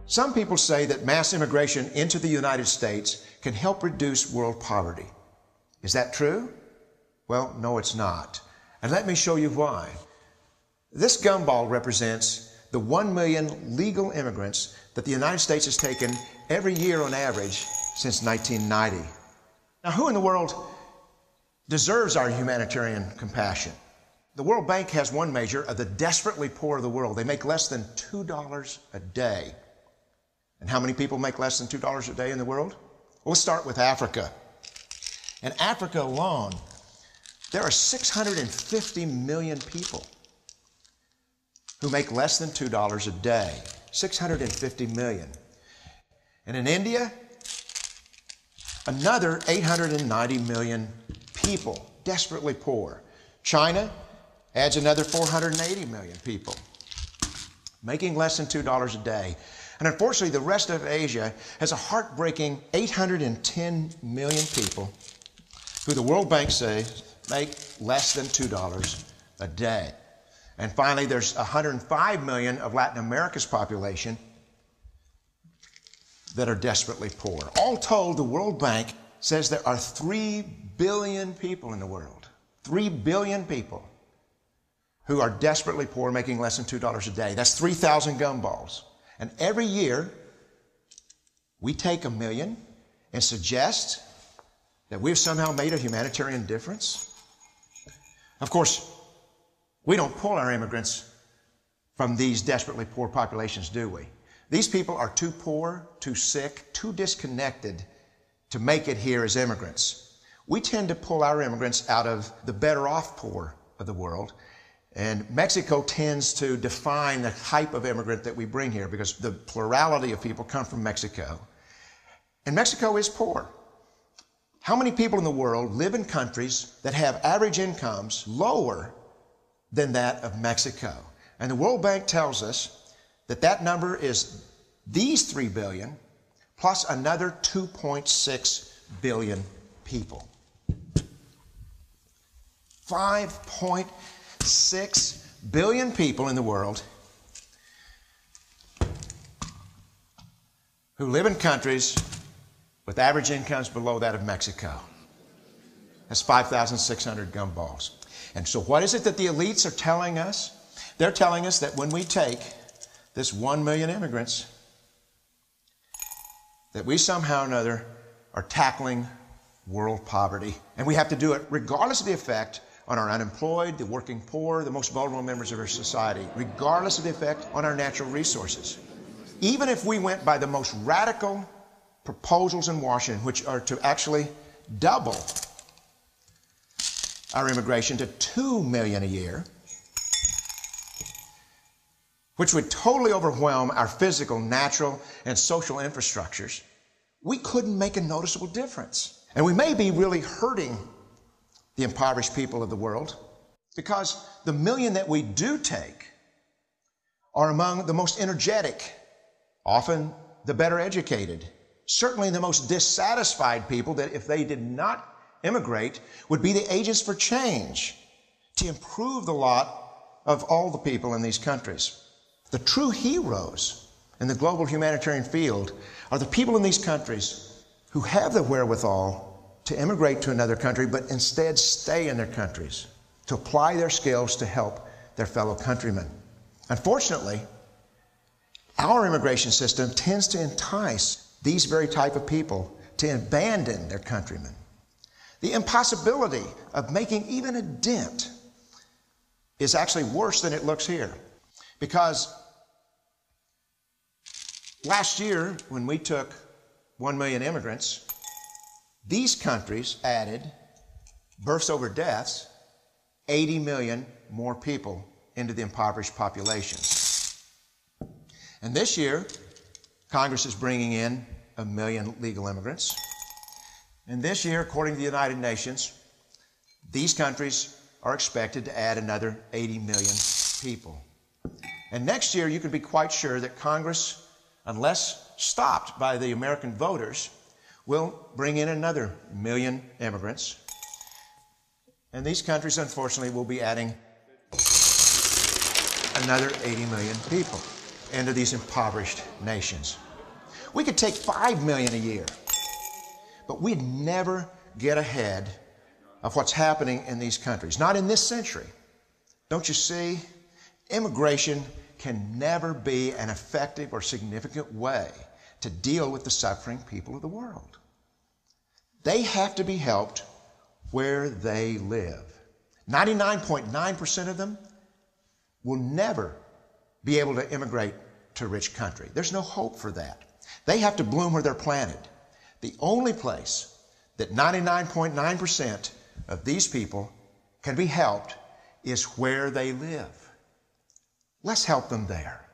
Some people say that mass immigration into the United States can help reduce world poverty. Is that true? Well, no, it's not. And let me show you why. This gumball represents the 1 million legal immigrants that the United States has taken every year on average since 1990. Now, who in the world deserves our humanitarian compassion? The World Bank has one measure of the desperately poor of the world. They make less than $2 a day. And how many people make less than $2 a day in the world? Well, let's start with Africa. In Africa alone, there are 650 million people who make less than $2 a day. 650 million. And in India, another 890 million people, desperately poor. China adds another 480 million people, making less than $2 a day. And unfortunately, the rest of Asia has a heartbreaking 810 million people who the World Bank says make less than $2 a day. And finally, there's 105 million of Latin America's population that are desperately poor. All told, the World Bank says there are 3 billion people in the world, 3 billion people who are desperately poor, making less than $2 a day. That's 3,000 gumballs. And every year, we take 1 million and suggest that we've somehow made a humanitarian difference. Of course, we don't pull our immigrants from these desperately poor populations, do we? These people are too poor, too sick, too disconnected to make it here as immigrants. We tend to pull our immigrants out of the better off poor of the world. And Mexico tends to define the type of immigrant that we bring here because the plurality of people come from Mexico. And Mexico is poor. How many people in the world live in countries that have average incomes lower than that of Mexico? And the World Bank tells us that that number is these 3 billion plus another 2.6 billion people. 5.6 billion people in the world who live in countries with average incomes below that of Mexico. That's 5,600 gumballs. And so what is it that the elites are telling us? They're telling us that when we take this 1 million immigrants, that we somehow or another are tackling world poverty. And we have to do it regardless of the effect on our unemployed, the working poor, the most vulnerable members of our society, regardless of the effect on our natural resources. Even if we went by the most radical proposals in Washington, which are to actually double our immigration to 2 million a year, which would totally overwhelm our physical, natural, and social infrastructures, we couldn't make a noticeable difference. And we may be really hurting the impoverished people of the world because the million that we do take are among the most energetic, often the better educated, certainly the most dissatisfied people that if they did not immigrate would be the agents for change to improve the lot of all the people in these countries. The true heroes in the global humanitarian field are the people in these countries who have the wherewithal to immigrate to another country, but instead stay in their countries to apply their skills to help their fellow countrymen. Unfortunately, our immigration system tends to entice these very type of people to abandon their countrymen. The impossibility of making even a dent is actually worse than it looks here. Because last year, when we took 1 million immigrants, these countries added, births over deaths, 80 million more people into the impoverished populations. And this year, Congress is bringing in 1 million legal immigrants. And this year, according to the United Nations, these countries are expected to add another 80 million people. And next year, you can be quite sure that Congress, unless stopped by the American voters, will bring in another 1 million immigrants. And these countries, unfortunately, will be adding another 80 million people. into these impoverished nations. We could take 5 million a year, but we'd never get ahead of what's happening in these countries. Not in this century. Don't you see? Immigration can never be an effective or significant way to deal with the suffering people of the world. They have to be helped where they live. 99.9% of them will never be able to immigrate to a rich country. There's no hope for that. They have to bloom where they're planted. The only place that 99.9% of these people can be helped is where they live. Let's help them there.